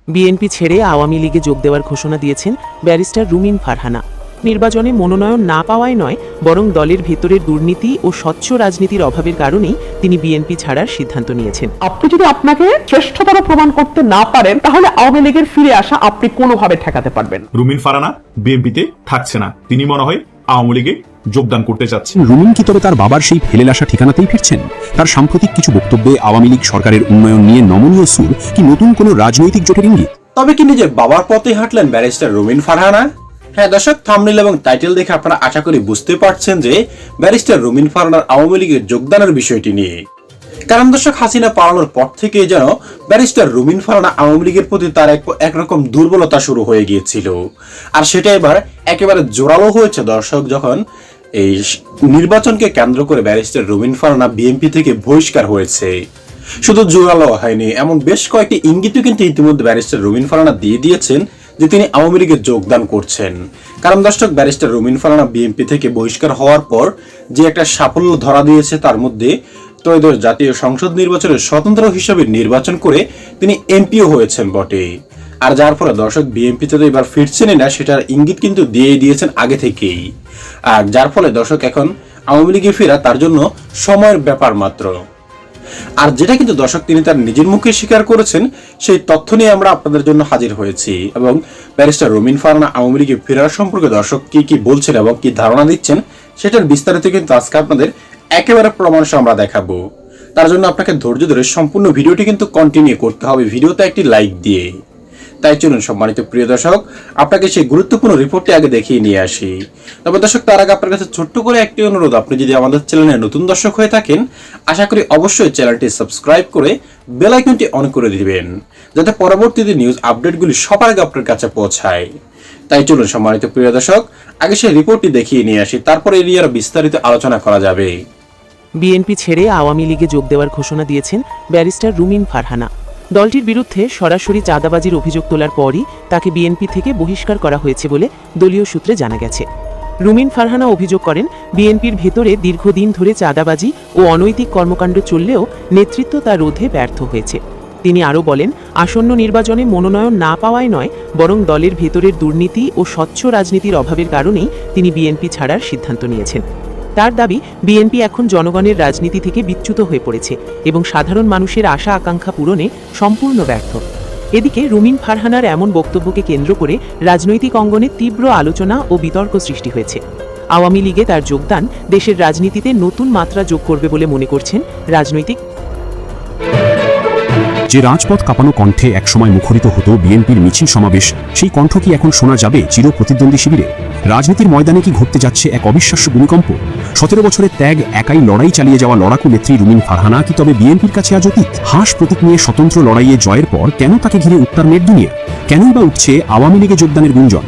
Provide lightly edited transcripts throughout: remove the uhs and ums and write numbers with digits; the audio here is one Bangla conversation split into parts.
বিএনপি ছেড়ে আওয়ামী লীগে যোগ দেওয়ার ঘোষণা দিয়েছেন ব্যারিস্টার রুমিন ফারহানা। নির্বাচনে মনোনয়ন না পাওয়ায় নয়, বরং দলের ভেতরের দুর্নীতি ও স্বচ্ছ রাজনীতির অভাবের কারণেই তিনি বিএনপি ছাড়ার সিদ্ধান্ত নিয়েছেন। আপনি যদি আপনাকে শ্রেষ্ঠতর প্রমাণ করতে না পারেন, তাহলে আওয়ামী লীগের ফিরে আসা আপনি কোনোভাবে ঠেকাতে পারবেন। রুমিন ফারহানা বিএনপিতে থাকছে না, তিনি মনে হয় আওয়ামী লীগে যোগদান করতে চাচ্ছেন। রুমিন কি তবে তার বাবার সেই ফেলে আসা ঠিকানাতেই ফিরছেন? তার সাম্প্রতিক কিছু বক্তব্যে আওয়ামী লীগ সরকারের উন্নয়ন নিয়ে নমনীয় সুর কি নতুন কোনো রাজনৈতিক জোটের ইঙ্গিত? তবে কি নিজের বাবার পথে হাঁটলেন ব্যারিস্টার রুমিন ফারহানা? হ্যাঁ দর্শক, থাম্বনেল এবং টাইটেল দেখে আপনারা আশা করি বুঝতে পারছেন যে ব্যারিস্টার রুমিন ফারহানার আওয়ামী লীগের যোগদানের বিষয়টি নিয়ে। কারণ দর্শক, হাসিনা পালানোর পর থেকে যেন ব্যারিস্টার রুমিন ফারহানা আওয়ামী লীগের প্রতি তার একরকম দুর্বলতা শুরু হয়ে গিয়েছিল, আর সেটা এবার একেবারে জোরালো হয়েছে দর্শক, যখন এই নির্বাচনকে কেন্দ্র করে ব্যারিস্টার রুমিন ফারহানা বিএনপি থেকে বহিষ্কার হয়েছে। শুধু জোরালো হয়নি, এমন বেশ কয়েকটি ইঙ্গিতও কিন্তু ইতিমধ্যে ব্যারিস্টার রুমিন ফারহানা দিয়ে দিয়েছেন যে তিনি আওয়ামী লীগের যোগদান করছেন। কারণ দর্শক, ব্যারিস্টার রুমিন ফারহানা বিএনপি থেকে বহিষ্কার হওয়ার পর যে একটা সাফল্য ধরা দিয়েছে, তার মধ্যে ত্রয়োদশ জাতীয় সংসদ নির্বাচনের স্বতন্ত্র হিসেবে নির্বাচন করে তিনি এমপিও হয়েছেন বটে। আর যার ফলে দর্শক, বিএনপিতে তো এবার ফিরছেনই না, সেটার ইঙ্গিত কিন্তু দিয়ে দিয়েছেন আগে থেকেই। আর যার ফলে দর্শক, এখন আওয়ামী লীগে ফেরা তার জন্য সময়ের ব্যাপার মাত্র। আর যেটা কিন্তু দর্শক তিনি তার নিজের মুখে স্বীকার করেছেন, সেই তথ্য নিয়ে আমরা আপনাদের জন্য হাজির হয়েছি। এবং ব্যারিস্টার রুমিন ফারহানা আওয়ামী লীগে ফেরার সম্পর্কে দর্শক কি কি বলছেন এবং কি ধারণা দিচ্ছেন, সেটার বিস্তারিত কিন্তু আজকে আপনাদের একেবারে প্রমাণ সহ আমরা দেখাবো। তার জন্য আপনাকে ধৈর্য ধরে সম্পূর্ণ ভিডিওটি কিন্তু কন্টিনিউ করতে হবে, ভিডিওতে একটি লাইক দিয়ে। তাই চলুন সম্মানিত প্রিয় দর্শক, আপনাকে সেই গুরুত্বপূর্ণ রিপোর্টটি আগে দেখিয়ে নিয়ে আসি। তবে দর্শক, তার আগে আপনার কাছে ছোট্ট করে একটি অনুরোধ, আপনি যদি আমাদের চ্যানেলে নতুন দর্শক হয়ে থাকেন, আশা করি অবশ্যই চ্যানেলটি সাবস্ক্রাইব করে বেল আইকনটি অন করে দিবেন, যাতে পরবর্তীতে নিউজ আপডেটগুলি সবার আগে আপনার কাছে পৌঁছায়। তাই চলুন সম্মানিত প্রিয় দর্শক, আগে সেই রিপোর্টটি দেখিয়ে নিয়ে আসি, তারপরে এর আরো বিস্তারিত আলোচনা করা যাবে। বিএনপি ছেড়ে আওয়ামী লীগে যোগ দেওয়ার ঘোষণা দিয়েছেন ব্যারিস্টার রুমিন ফারহানা। দলটির বিরুদ্ধে সরাসরি চাঁদাবাজির অভিযোগ তোলার পরই তাকে বিএনপি থেকে বহিষ্কার করা হয়েছে বলে দলীয় সূত্রে জানা গেছে। রুমিন ফারহানা অভিযোগ করেন, বিএনপির ভেতরে দীর্ঘদিন ধরে চাঁদাবাজি ও অনৈতিক কর্মকাণ্ড চললেও নেতৃত্ব তা রোধে ব্যর্থ হয়েছে। তিনি আরও বলেন, আসন্ন নির্বাচনে মনোনয়ন না পাওয়ায় নয়, বরং দলের ভেতরের দুর্নীতি ও স্বচ্ছ রাজনীতির অভাবের কারণেই তিনি বিএনপি ছাড়ার সিদ্ধান্ত নিয়েছেন। তার দাবি, বিএনপি এখন জনগণের রাজনীতি থেকে বিচ্যুত হয়ে পড়েছে এবং সাধারণ মানুষের আশা আকাঙ্ক্ষা পূরণে সম্পূর্ণ ব্যর্থ। এদিকে রুমিন ফারহানার এমন বক্তব্যকে কেন্দ্র করে রাজনৈতিক অঙ্গনে তীব্র আলোচনা ও বিতর্ক সৃষ্টি হয়েছে। আওয়ামী লীগে তার যোগদান দেশের রাজনীতিতে নতুন মাত্রা যোগ করবে বলে মনে করছেন রাজনৈতিক। যে রাজপথ কাঁপানো কণ্ঠে একসময় মুখরিত হতো বিএনপির মিছিল সমাবেশ, সেই কণ্ঠ কি এখন শোনা যাবে চির প্রতিদ্বন্দ্বী শিবিরে? রাজনীতির ময়দানে কি ঘটতে যাচ্ছে এক অবিশ্বাস্য ভূমিকম্প? 17 বছরের ত্যাগ, একাই লড়াই চালিয়ে যাওয়া লড়াকু নেত্রী রুমিন ফারহানা কি তবে বিএনপির কাছে আজ অতীত? হাঁস প্রতীক নিয়ে স্বতন্ত্র লড়াইয়ে জয়ের পর কেন তাকে ঘিরে উত্তার নেট দুনিয়া? কেনই বা উঠছে আওয়ামী লীগে যোগদানের গুঞ্জন?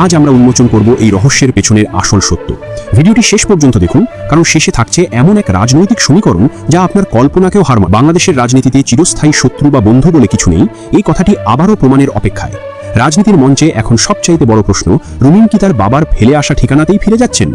আজ আমরা উন্মোচন করব এই রহস্যের পেছনের আসল সত্য। ভিডিওটি শেষ পর্যন্ত দেখুন, কারণ শেষে থাকছে এমন এক রাজনৈতিক সমীকরণ যা আপনার কল্পনাকেও হার মানাবে। বাংলাদেশের রাজনীতিতে চিরস্থায়ী শত্রু বা বন্ধু বলে কিছু নেই, এই কথাটি আবারও প্রমাণের অপেক্ষায়। রাজনীতির মঞ্চে এখন সবচাইতে বড় প্রশ্ন, রুমিন কি তার বাবার ফেলে আসা ঠিকানাতেই ফিরে যাচ্ছেন?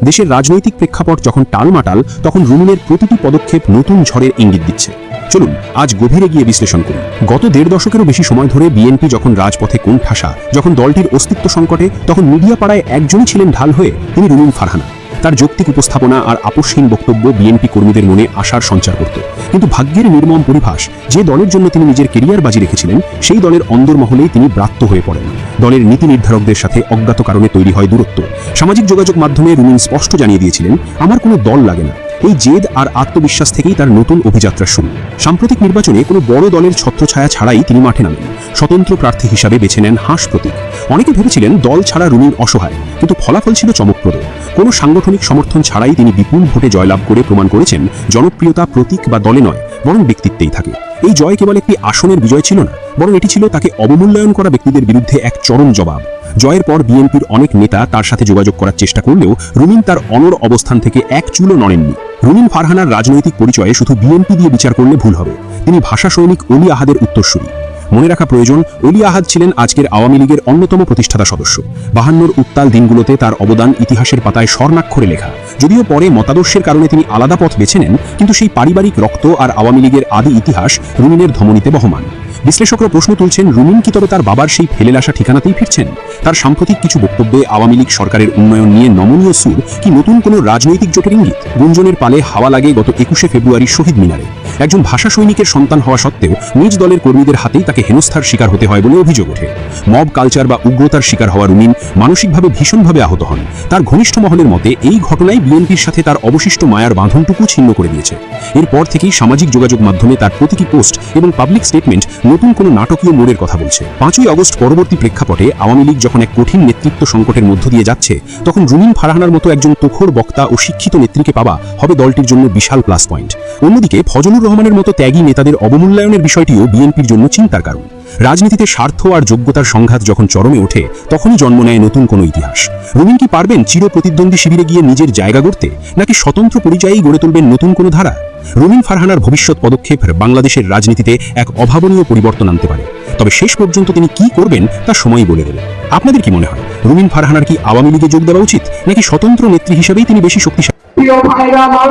দেশের রাজনৈতিক প্রেক্ষাপট যখন টালমাটাল, তখন রুমিনের প্রতিটি পদক্ষেপ নতুন ঝড়ের ইঙ্গিত দিচ্ছে। চলুন আজ গভীরে গিয়ে বিশ্লেষণ করি। গত 1.5 দশকেরও বেশি সময় ধরে বিএনপি যখন রাজপথে কোণঠাসা, যখন দলটির অস্তিত্ব সংকটে, তখন মিডিয়া পাড়ায় একজনই ছিলেন ঢাল হয়ে, তিনি রুমিন ফারহানা। তার যৌক্তিক উপস্থাপনা আর আপোষহীন বক্তব্য বিএনপি কর্মীদের মনে আশার সঞ্চার করত। কিন্তু ভাগ্যের নির্মম পরিভাষ, যে দলের জন্য তিনি নিজের কেরিয়ার বাজি রেখেছিলেন, সেই দলের অন্দরমহলেই তিনি ব্রাত্য হয়ে পড়েন। দলের নীতি নির্ধারকদের সাথে অজ্ঞাত কারণে তৈরি হয় দূরত্ব। সামাজিক যোগাযোগ মাধ্যমে রুমিন স্পষ্ট জানিয়ে দিয়েছিলেন, আমার কোনো দল লাগে না। এই জেদ আর আত্মবিশ্বাস থেকেই তার নতুন অভিযাত্রা শুরু। সাম্প্রতিক নির্বাচনে কোনো বড় দলের ছত্রছায়া ছাড়াই তিনি মাঠে নামেন। স্বতন্ত্র প্রার্থী হিসাবে বেছে নেন হাঁস প্রতীক। অনেকে ভেবেছিলেন দল ছাড়া রুমিন অসহায়, কিন্তু ফলাফল ছিল চমকপ্রদ। কোনো সাংগঠনিক সমর্থন ছাড়াই তিনি বিপুল ভোটে জয়লাভ করে প্রমাণ করেছেন, জনপ্রিয়তা প্রতীক বা দলে নয়, বরং ব্যক্তিত্বেই থাকে। এই জয় কেবল একটি আসনের বিজয় ছিল না, বরং এটি ছিল তাকে অবমূল্যায়ন করা ব্যক্তিদের বিরুদ্ধে এক চরম জবাব। জয়ের পর বিএনপির অনেক নেতা তার সাথে যোগাযোগ করার চেষ্টা করলেও রুমিন তার অনড় অবস্থান থেকে এক চুলও নড়েননি। রুমিন ফারহানার রাজনৈতিক পরিচয়ে শুধু বিএনপি দিয়ে বিচার করলে ভুল হবে। তিনি ভাষা সৈনিক অলি আহাদের উত্তরসূরি। মনে রাখা প্রয়োজন, অলি আহাদ ছিলেন আজকের আওয়ামী লীগের অন্যতম প্রতিষ্ঠাতা সদস্য। 52 উত্তাল দিনগুলোতে তার অবদান ইতিহাসের পাতায় স্বর্ণাক্ষরে লেখা। যদিও পরে মতাদর্শের কারণে তিনি আলাদা পথ বেছে নেন, কিন্তু সেই পারিবারিক রক্ত আর আওয়ামী লীগের আদি ইতিহাস রুমিনের ধমনীতে বহমান। বিশ্লেষকরা প্রশ্ন তুলছেন, রুমিন কি তবে তার বাবার সেই ফেলে আসা ঠিকানাতেই ফিরছেন? তার সাম্প্রতিক কিছু বক্তব্যে আওয়ামী লীগ সরকারের উন্নয়ন নিয়ে নমনীয় সুর কি নতুন কোনো রাজনৈতিক জোটের ইঙ্গিত? গুঞ্জনের পালে হাওয়া লাগে গত 21শে ফেব্রুয়ারি শহীদ মিনারে। একজন ভাষা সৈনিকের সন্তান হওয়া সত্ত্বেও নিজ দলের কর্মীদের হাতেই তাকে হেনস্থার শিকার হতে হয় বলে অভিযোগ ওঠে। মব কালচার বা উগ্রতার শিকার হওয়া রুমিন মানসিকভাবে ভীষণভাবে আহত হন। তার ঘনিষ্ঠ মহলের মতে এই ঘটনায় বিএনপির সাথে তার অবশিষ্ট মায়ার বাঁধনটুকু ছিন্ন করে দিয়েছে। এরপর থেকেই সামাজিক যোগাযোগ মাধ্যমে তার প্রতিটি পোস্ট এবং পাবলিক স্টেটমেন্ট নতুন কোনো নাটকীয় মোড়ের কথা বলছে। 5ই আগস্ট পরবর্তী প্রেক্ষাপটে আওয়ামী লীগ যখন এক কঠিন নেতৃত্ব সংকটের মধ্য দিয়ে যাচ্ছে, তখন রুমিন ফারহানার মতো একজন তুখোড় বক্তা ও শিক্ষিত নেত্রীকে পাওয়া হবে দলটির জন্য বিশাল প্লাস পয়েন্ট। অন্যদিকে ফজলুর রহমানের মতো ত্যাগী নেতাদের অবমূল্যায়নের বিষয়টিও বিএনপির জন্য চিন্তার কারণ। রাজনীতিতে স্বার্থ আর যোগ্যতার সংঘাত যখন চরমে ওঠে, তখনই জন্ম নেয় নতুন কোনো ইতিহাস। রুমিন কি পারবেন চির প্রতিদ্বন্দ্বী শিবিরে গিয়ে নিজের জায়গা গড়তে, নাকি স্বতন্ত্র পরিচয়েই গড়ে তুলবেন নতুন কোনো ধারা? রুমিন ফারহানার ভবিষ্যৎ পদক্ষেপ বাংলাদেশের রাজনীতিতে এক অভাবনীয় পরিবর্তন আনতে পারে। তবে শেষ পর্যন্ত তিনি কি করবেন তা সময়ই বলে দেবে। আপনাদের কি মনে হয়, রুমিন ফারহানার কি আওয়ামী লীগে যোগ দেওয়া উচিত, নাকি স্বতন্ত্র নেত্রী হিসেবেই তিনি বেশি শক্তিশালী? প্রিয় ভাইরা আমার,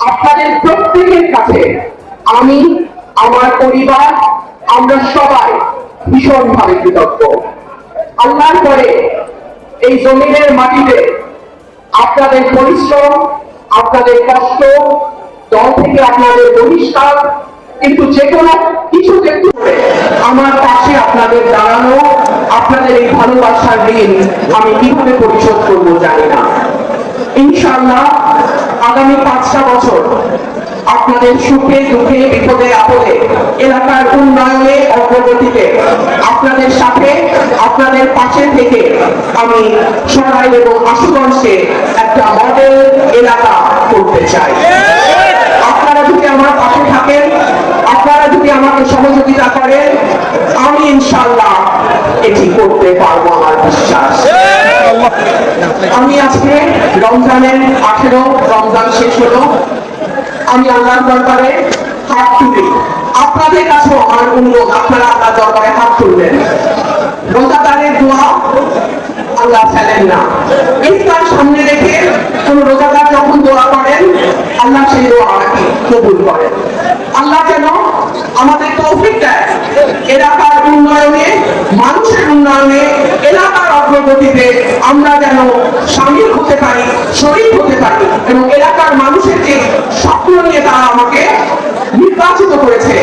আপনাদের প্রত্যেকের কাছে আমি, আমার পরিবার, আমরা সবাই ভীষণভাবে কৃতজ্ঞ। আল্লাহর পরে এই জমিনের মাটিতে আপনাদের পরিশ্রম, আপনাদের কষ্ট, দল থেকে আপনাদের বহিষ্কার, কিন্তু যে কোনো কিছু দেখতে আমার পাশে আপনাদের দাঁড়ানো, আপনাদের এই ভালোবাসার ঋণ আমি কিভাবে পরিশোধ করবো জানি না। ইনশাআল্লাহ আগামী 5টা বছর আপনাদের সুখে দুঃখে বিপদে আপদে এলাকার উন্নয়নে অগ্রগতিতে আপনাদের সাথে আপনাদের পাশে থেকে আমি সরাইল এবং আশুগঞ্জকে একটা মডেল এলাকা করতে চাই। আপনারা যদি আমার পাশে থাকেন, আপনারা যদি আমাকে সহযোগিতা করেন, আমি ইনশাআল্লাহ এটি করতে পারবো, আমার বিশ্বাস। আমি আজকে রমজানের 18 রমজান শেষ হলো, আমি আল্লাহর দরবারে হাত তুলি। আপনাদের কাছেও আমার অনুরোধ, আপনারা আল্লাহর দরবারে হাত তুলবেন। রোজাদারের দোয়া আল্লাহ ফেলেন না। ইফতার সামনে রেখে কোন রোজাদার যখন দোয়া করেন, আল্লাহ সেই দোয়া নাকি কবুল করেন। আল্লাহ যেন আমাদের তৌফিক দেয় এলাকার উন্নয়নে, মানুষের উন্নয়নে, এলাকার অগ্রগতিতে আমরা যেন শামিল হতে পারি, শরীক হতে পারি, এবং এলাকার মানুষের যে স্বপ্ন নিয়ে তারা আমাকে নির্বাচিত করেছে,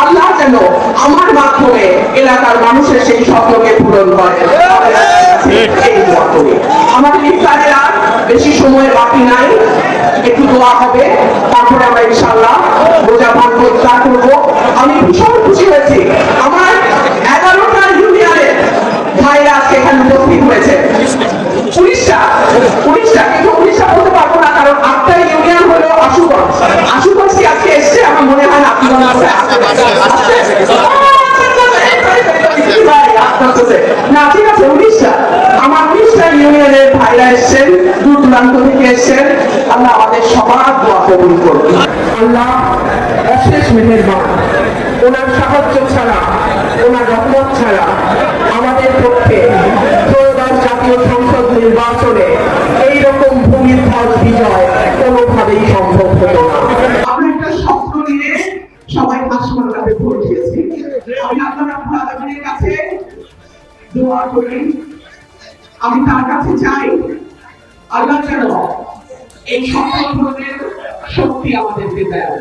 আল্লাহ যেন আমার মাধ্যমে এলাকার মানুষের সেই স্বপ্নকে পূরণ করে। আমাদের ইফতারের আর বেশি সময় বাকি নাই, একটু দোয়া হবে, তারপরে আমরা ইনশাআল্লাহ রোজা ভাঙবো, ইফতার করবো। আমি ভীষণ খুশি হয়েছি, আমার 11টা ইউনিয়নের ভাইরা সেখানে উপস্থিত হয়েছে। 19টা কিন্তু 19টা বলতে পারবো না, কারণ 8টা ইউনিয়ন হলো আশুগঞ্জ। আশুগঞ্জ কি আজকে এসছে? আমার মনে হয় না। আপনার না, ঠিক আছে, 19টা আমার 19টা ইউনিয়নের ভাইরা এসছেন, দূর দূরান্ত থেকে এসছেন। আল্লাহ আমাদের সবার দোয়া কবুল করুন। আল্লাহ অশেষ মেহেরবান, ওনার সাহায্য ছাড়া, ওনার রহমত ছাড়া আমাদের পক্ষে ত্রয়োদশ জাতীয় সংসদ নির্বাচনে এইরকম ভূমিধ্বস বিজয় কোনোভাবেই সম্ভব হতো না। আমরা একটা স্বপ্ন নিয়ে সবাই হাসপাতালে পৌঁছেছি। আমি আল্লাহ রাব্বুল আলামিনের কাছে দোয়া করি, আমি তার কাছে চাই আল্লাহ যেন এই স্বপ্ন পূরণের শক্তি আমাদেরকে দেন।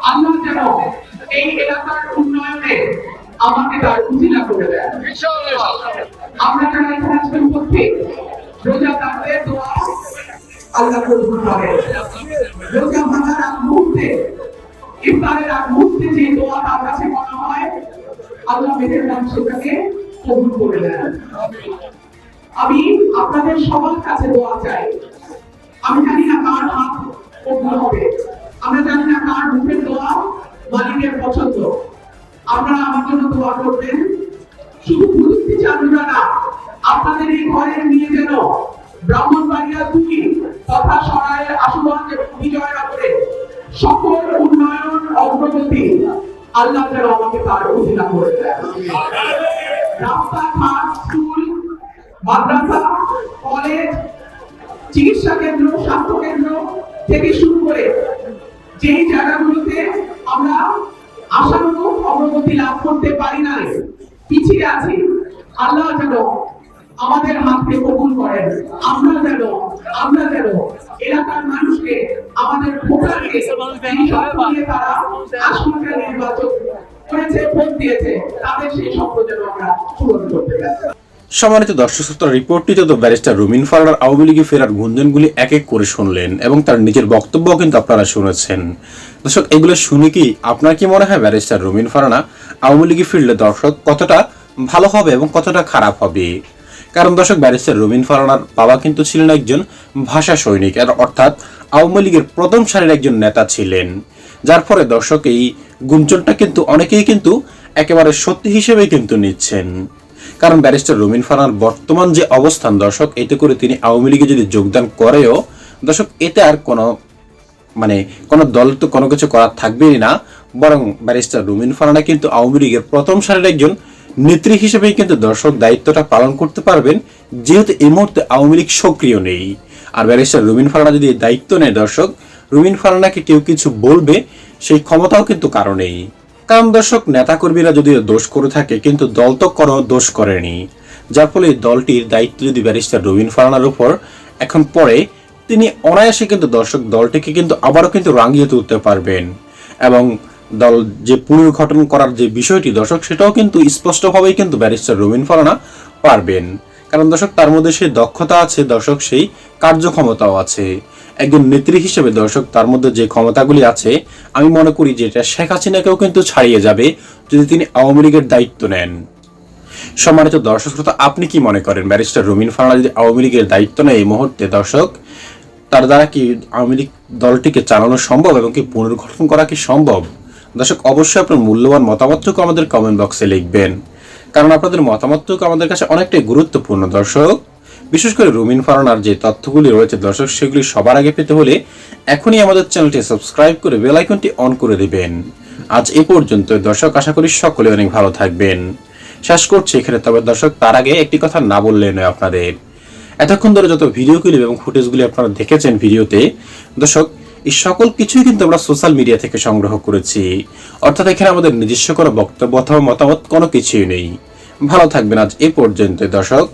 আল্লাহ যেন এই এলাকার উন্নয়নে আমাকে তার উজিলা করে দেন। আমরা যারা এখানে আজকে উপস্থিত, রোজাদারদের দোয়া আল্লাহ কবুল করেন। রোজা ভাঙার আগ মুহূর্তে, ইফতারের আগ মুহূর্তে যে দোয়া তার কাছে করা হয়, আল্লাহ মেহেরবান সেটাকে কবুল করে দেন। আমি আপনাদের সবার কাছে দোয়া চাই। আমি জানি না কার হাত কবুল হবে, আমরা জানি না কার মুখের দোয়া মালিকের পছন্দ। আপনারা আমার জন্য দোয়া করবেন। শুধু প্রযুক্তি চালুরা না, আপনাদের এই ঘরের নিয়ে যেন ব্রাহ্মণবাড়িয়া 2 তথা সরাইল, আশুগঞ্জ এবং বিজয়নগরে সকল উন্নয়ন অগ্রগতি আল্লাহ যেন আমাকে তার উজিলা করে দেন। রাস্তাঘাট, স্কুল, মাদ্রাসা, কলেজ, চিকিৎসা কেন্দ্র, স্বাস্থ্য কেন্দ্র থেকে শুরু করে যেই জায়গাগুলোতে আমরা আশানুরূপ অগ্রগতি লাভ করতে পারি নাই, পিছিয়ে আছি। আল্লাহ যেন আমাদের হাতকে কবুল করেন। আমরা যেন এলাকার মানুষকে, আমাদের ভোটারকে, এই স্বপ্ন নিয়ে তারা আসনকে নির্বাচন করেছে, ভোট দিয়েছে, তাদের সেই স্বপ্ন যেন আমরা পূরণ করতে পারি। সম্মানিত দর্শক শ্রোতা, রিপোর্টটিতে তো ব্যারিস্টার রুমিন ফারহানার আওয়ামী লীগে ফেরার গুঞ্জনগুলি এক এক করে শুনলেন এবং তার নিজের বক্তব্য কিন্তু আপনারা শুনেছেন। দর্শক, এগুলো শুনে কি আপনার কি মনে হয় ব্যারিস্টার রুমিন ফারহানা আওয়ামী লীগে ফিরলে দর্শক কতটা ভালো হবে এবং কতটা খারাপ হবে? কারণ দর্শক, ব্যারিস্টার রুমিন ফারহানার বাবা কিন্তু ছিলেন একজন ভাষা সৈনিক, অর্থাৎ আওয়ামী লীগের প্রথম সারির একজন নেতা ছিলেন। যার ফলে দর্শক এই গুঞ্জনটা কিন্তু অনেকেই কিন্তু একেবারে সত্যি হিসেবে কিন্তু নিচ্ছেন। কারণ ব্যারিস্টার রুমিন ফারহানার বর্তমান যে অবস্থান দর্শক, এতে করে তিনি আওয়ামী লীগে যদি যোগদান করেও দর্শক, এতে আর কোনো দল তো কোনো কিছু করার থাকবেই না, বরং ব্যারিস্টার রুমিন ফারহানা কিন্তু আওয়ামী লীগের প্রথম সারির একজন নেত্রী হিসেবেই কিন্তু দর্শক দায়িত্বটা পালন করতে পারবেন, যেহেতু এই মুহূর্তে আওয়ামী লীগ সক্রিয় নেই। আর ব্যারিস্টার রুমিন ফারহানা যদি দায়িত্ব নেয় দর্শক, রুমিন ফারহানাকে কেউ কিছু বলবে সেই ক্ষমতাও কিন্তু কারো নেই। কারণ দর্শক, নেতাকর্মীরা যদি দোষ করে থাকে কিন্তু দল তো কোনো দোষ করেনি, যার ফলে দলটির দায়িত্ব যদি ব্যারিস্টার রুমিন ফারহানার উপর এখন পড়ে, তিনি অনায়াসে কিন্তু দর্শক দলটিকে কিন্তু আবারও কিন্তু রাঙিয়ে তুলতে পারবেন এবং দল যে পুনর্গঠন করার যে বিষয়টি দর্শক, সেটাও কিন্তু স্পষ্টভাবেই কিন্তু ব্যারিস্টার রুমিন ফারহানা পারবেন। কারণ দর্শক, তার মধ্যে সেই দক্ষতা আছে দর্শক, সেই কার্যক্ষমতাও আছে। একজন নেত্রী হিসেবে দর্শক তার মধ্যে যে ক্ষমতাগুলি আছে, আমি মনে করি যে এটা শেখ হাসিনাকেও কিন্তু ছাড়িয়ে যাবে যদি তিনি আওয়ামী লীগের দায়িত্ব নেন। সম্মানিত দর্শক শ্রোতা, আপনি কি মনে করেন ব্যারিস্টার রুমিন ফারহানা যদি আওয়ামী লীগের দায়িত্ব নেয় এই মুহূর্তে দর্শক, তার দ্বারা কি আওয়ামী লীগ দলটিকে চালানো সম্ভব এবং কি পুনর্গঠন করা কি সম্ভব? দর্শক, অবশ্যই আপনার মূল্যবান মতামতটুকু আমাদের কমেন্ট বক্সে লিখবেন, কারণ আপনাদের মতামতটুকু আমাদের কাছে অনেকটাই গুরুত্বপূর্ণ দর্শক। বিশেষ করে রুমিন ফারহানার যে তথ্যগুলি রয়েছে দর্শক, সেগুলি সবার আগে পেতে হলে এখনই আমাদের চ্যানেলটি সাবস্ক্রাইব করে বেল আইকনটি অন করে দিবেন। আজ এই পর্যন্ত দর্শক, আশা করি সকলে অনেক ভালো থাকবেন। শেষ করছি এখানে, তবে দর্শক তার আগে একটি কথা না বললে নয় আপনাদের। এতক্ষণ ধরে যত ভিডিও ক্লিপ এবং ফুটেজগুলি আপনারা দেখেছেন ভিডিওতে দর্শক, এই সকল কিছুই কিন্তু আমরা সোশ্যাল মিডিয়া থেকে সংগ্রহ করেছি, অর্থাৎ এখানে আমাদের নিজস্ব কোনো বক্তব্য অথবা মতামত কোনো কিছুই নেই। ভালো থাকবেন আজ এই পর্যন্ত দর্শক।